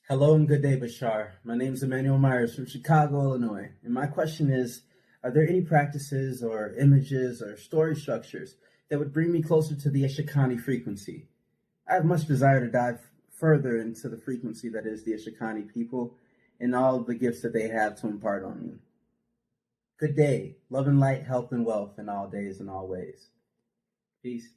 Hello and good day, Bashar. My name is Emanuel Myers from Chicago, Illinois. And my question is, are there any practices or images or story structures that would bring me closer to the Ishani frequency? I have much desire to dive further into the frequency that is the Ishani people and all of the gifts that they have to impart on me. Good day. Love and light, health and wealth in all days and all ways. Peace.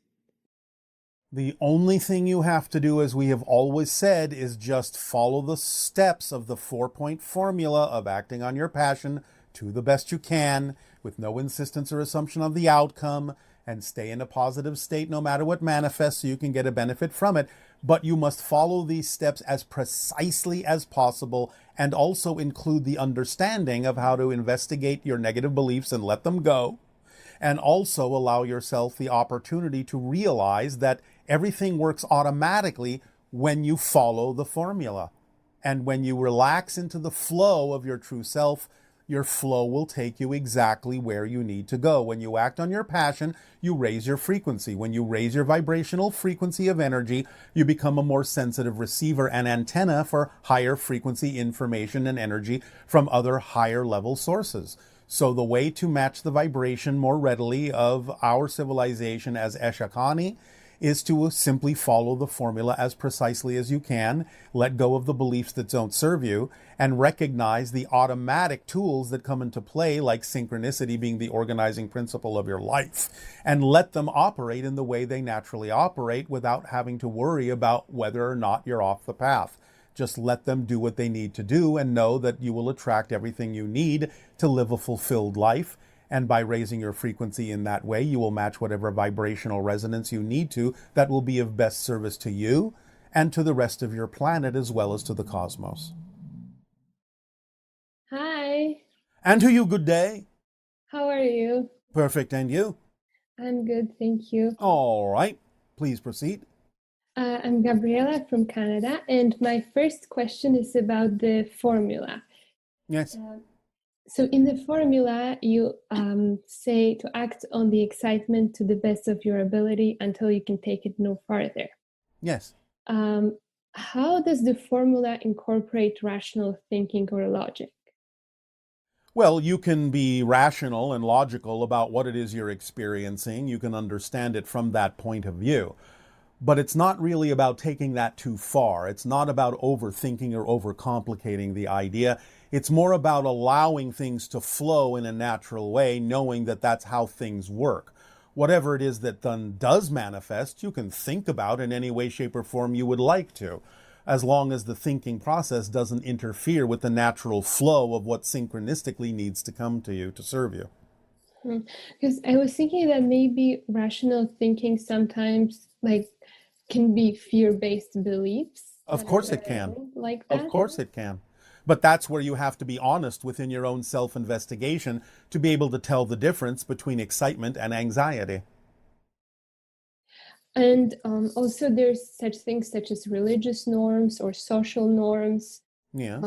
The only thing you have to do, as we have always said, is just follow the steps of the 4-point formula of acting on your passion to the best you can, with no insistence or assumption of the outcome, and stay in a positive state no matter what manifests so you can get a benefit from it. But you must follow these steps as precisely as possible and also include the understanding of how to investigate your negative beliefs and let them go. And also allow yourself the opportunity to realize that everything works automatically when you follow the formula. And when you relax into the flow of your true self, your flow will take you exactly where you need to go. When you act on your passion, you raise your frequency. When you raise your vibrational frequency of energy, you become a more sensitive receiver and antenna for higher frequency information and energy from other higher level sources. So the way to match the vibration more readily of our civilization as Eshakani is to simply follow the formula as precisely as you can, let go of the beliefs that don't serve you, and recognize the automatic tools that come into play, like synchronicity being the organizing principle of your life, and let them operate in the way they naturally operate without having to worry about whether or not you're off the path. Just let them do what they need to do and know that you will attract everything you need to live a fulfilled life. And by raising your frequency in that way, you will match whatever vibrational resonance you need to that will be of best service to you and to the rest of your planet as well as to the cosmos. Hi. And to you, good day. How are you? Perfect, and you? I'm good, thank you. All right, please proceed. I'm Gabriela from Canada, and my first question is about the formula. Yes. So in the formula, you say to act on the excitement to the best of your ability until you can take it no farther. Yes. How does the formula incorporate rational thinking or logic? Well, you can be rational and logical about what it is you're experiencing. You can understand it from that point of view. But it's not really about taking that too far. It's not about overthinking or overcomplicating the idea. It's more about allowing things to flow in a natural way, knowing that that's how things work. Whatever it is that then does manifest, you can think about in any way, shape, or form you would like to, as long as the thinking process doesn't interfere with the natural flow of what synchronistically needs to come to you to serve you. Because I was thinking that maybe rational thinking sometimes can be fear-based beliefs. Of course it can. Like that. Of course it can. But that's where you have to be honest within your own self-investigation to be able to tell the difference between excitement and anxiety. And also there's such things such as religious norms or social norms. Yes.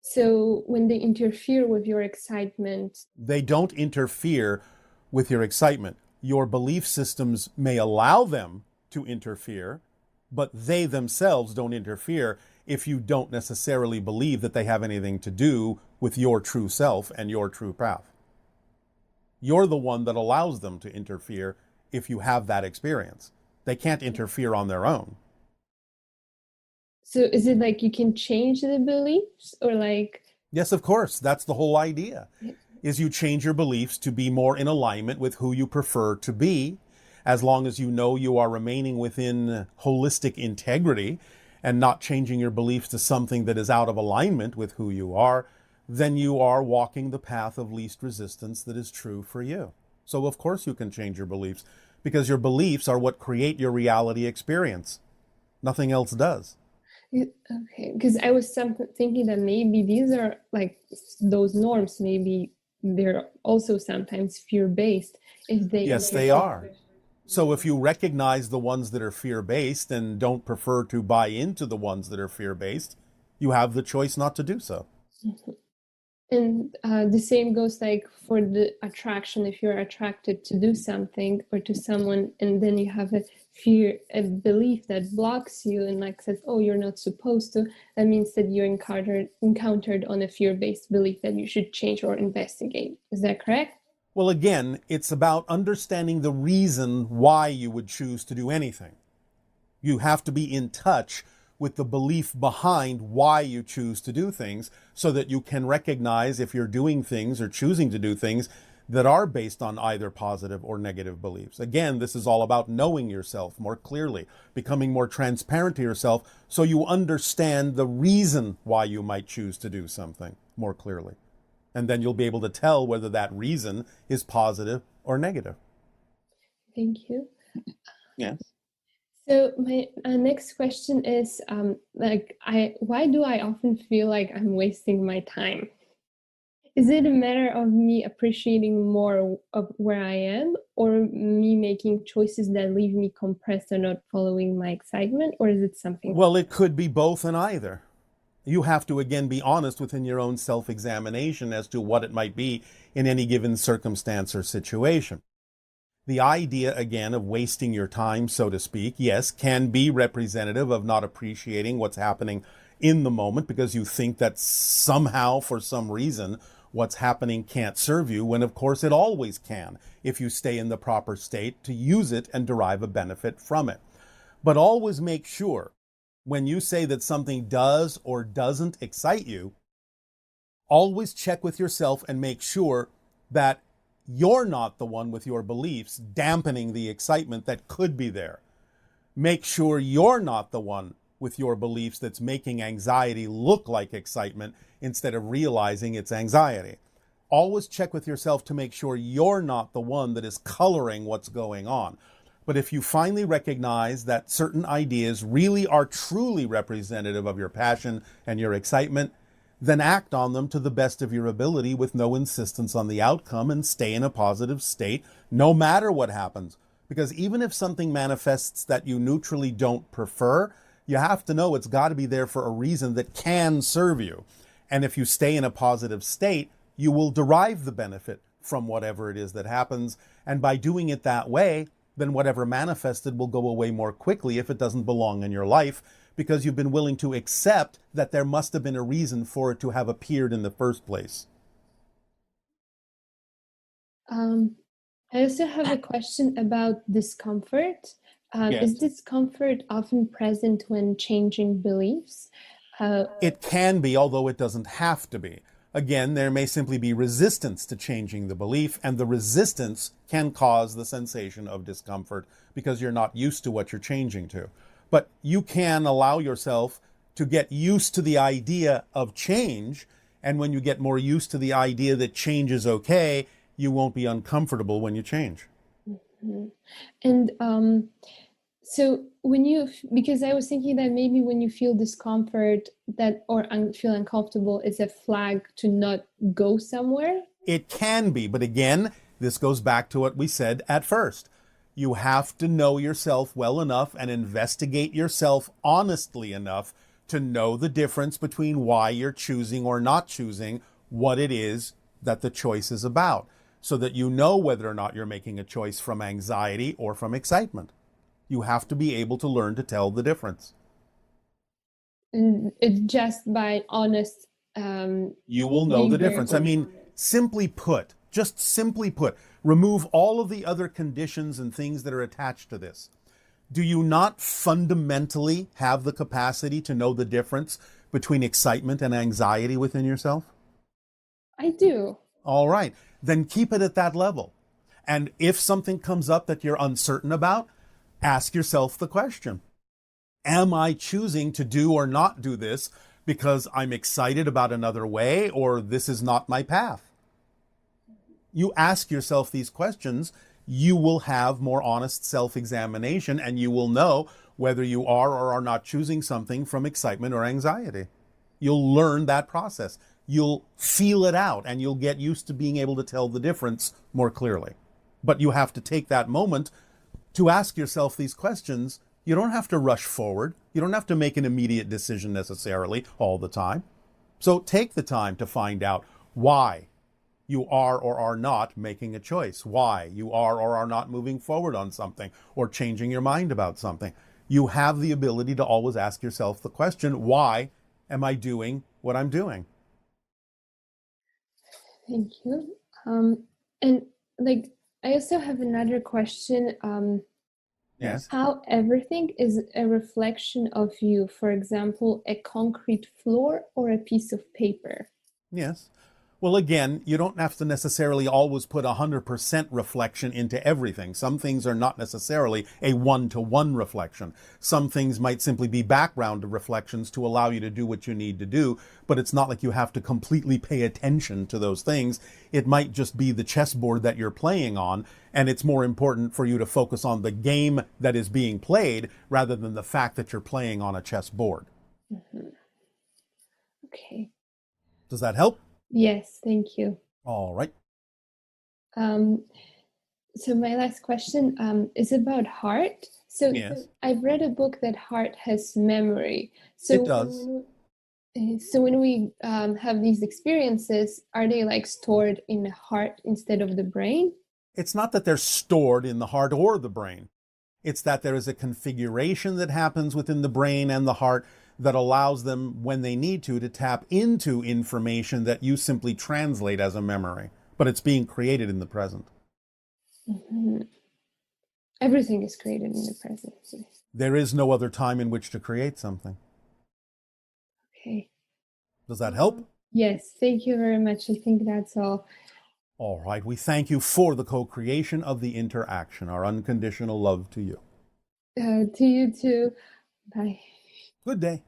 So when they interfere with your excitement... They don't interfere with your excitement. Your belief systems may allow them to interfere, but they themselves don't interfere if you don't necessarily believe that they have anything to do with your true self and your true path. You're the one that allows them to interfere if you have that experience. They can't interfere on their own. So is it like you can change the beliefs or like... Yes, of course. That's the whole idea, is you change your beliefs to be more in alignment with who you prefer to be, as long as you know you are remaining within holistic integrity and not changing your beliefs to something that is out of alignment with who you are, then you are walking the path of least resistance that is true for you. So of course you can change your beliefs, because your beliefs are what create your reality experience. Nothing else does. Okay, because I was thinking that maybe these are like those norms, maybe they're also sometimes fear-based. Yes, they are. So if you recognize the ones that are fear-based and don't prefer to buy into the ones that are fear-based, you have the choice not to do so. And the same goes like for the attraction. If you're attracted to do something or to someone, and then you have a fear, a belief that blocks you and like says, oh, you're not supposed to, that means that you encountered on a fear-based belief that you should change or investigate. Is that correct? Well, again, it's about understanding the reason why you would choose to do anything. You have to be in touch with the belief behind why you choose to do things so that you can recognize if you're doing things or choosing to do things that are based on either positive or negative beliefs. Again, this is all about knowing yourself more clearly, becoming more transparent to yourself so you understand the reason why you might choose to do something more clearly. And then you'll be able to tell whether that reason is positive or negative. Thank you. Yes. So my next question is, why do I often feel like I'm wasting my time? Is it a matter of me appreciating more of where I am, or me making choices that leave me compressed or not following my excitement, or is it something? Well, it could be both and either. You have to, again, be honest within your own self-examination as to what it might be in any given circumstance or situation. The idea, again, of wasting your time, so to speak, yes, can be representative of not appreciating what's happening in the moment because you think that somehow, for some reason, what's happening can't serve you, when of course it always can, if you stay in the proper state to use it and derive a benefit from it. But always make sure, when you say that something does or doesn't excite you, always check with yourself and make sure that you're not the one with your beliefs dampening the excitement that could be there. Make sure you're not the one with your beliefs that's making anxiety look like excitement instead of realizing it's anxiety. Always check with yourself to make sure you're not the one that is coloring what's going on. But if you finally recognize that certain ideas really are truly representative of your passion and your excitement, then act on them to the best of your ability with no insistence on the outcome and stay in a positive state no matter what happens. Because even if something manifests that you neutrally don't prefer, you have to know it's got to be there for a reason that can serve you. And if you stay in a positive state, you will derive the benefit from whatever it is that happens. And by doing it that way, then whatever manifested will go away more quickly if it doesn't belong in your life, because you've been willing to accept that there must have been a reason for it to have appeared in the first place. I also have a question about discomfort. Yes. Is discomfort often present when changing beliefs? It can be, although it doesn't have to be. Again, there may simply be resistance to changing the belief, and the resistance can cause the sensation of discomfort because you're not used to what you're changing to. But you can allow yourself to get used to the idea of change, and when you get more used to the idea that change is okay, you won't be uncomfortable when you change. Mm-hmm. And so because I was thinking that maybe when you feel discomfort or feel uncomfortable, it's a flag to not go somewhere. It can be, but again, this goes back to what we said at first. You have to know yourself well enough and investigate yourself honestly enough to know the difference between why you're choosing or not choosing what it is that the choice is about, so that you know whether or not you're making a choice from anxiety or from excitement. You have to be able to learn to tell the difference. And it's just by honest. You will know the difference. I mean, simply put, remove all of the other conditions and things that are attached to this. Do you not fundamentally have the capacity to know the difference between excitement and anxiety within yourself? I do. All right, then keep it at that level. And if something comes up that you're uncertain about, ask yourself the question, am I choosing to do or not do this because I'm excited about another way, or this is not my path? You ask yourself these questions, you will have more honest self-examination, and you will know whether you are or are not choosing something from excitement or anxiety. You'll learn that process. You'll feel it out, and you'll get used to being able to tell the difference more clearly. But you have to take that moment to ask yourself these questions. You don't have to rush forward. You don't have to make an immediate decision necessarily all the time. So take the time to find out why You are or are not making a choice. Why? You are or are not moving forward on something or changing your mind about something. You have the ability to always ask yourself the question, why am I doing what I'm doing? Thank you. And like, I also have another question. Yes. How everything is a reflection of you. For example, a concrete floor or a piece of paper. Yes. Well, again, you don't have to necessarily always put 100% reflection into everything. Some things are not necessarily a one-to-one reflection. Some things might simply be background reflections to allow you to do what you need to do, but it's not like you have to completely pay attention to those things. It might just be the chessboard that you're playing on, and it's more important for you to focus on the game that is being played rather than the fact that you're playing on a chessboard. Mm-hmm. Okay. Does that help? Yes, thank you. All right. So my last question is about heart. So Yes. I've read a book that heart has memory. It does. So when we have these experiences, are they like stored in the heart instead of the brain? It's not that they're stored in the heart or the brain. It's that there is a configuration that happens within the brain and the heart that allows them, when they need to tap into information that you simply translate as a memory. But it's being created in the present. Mm-hmm. Everything is created in the present. There is no other time in which to create something. Okay. Does that help? Yes, thank you very much. I think that's all. All right. We thank you for the co-creation of the interaction. Our unconditional love to you. To you too. Bye. Good day.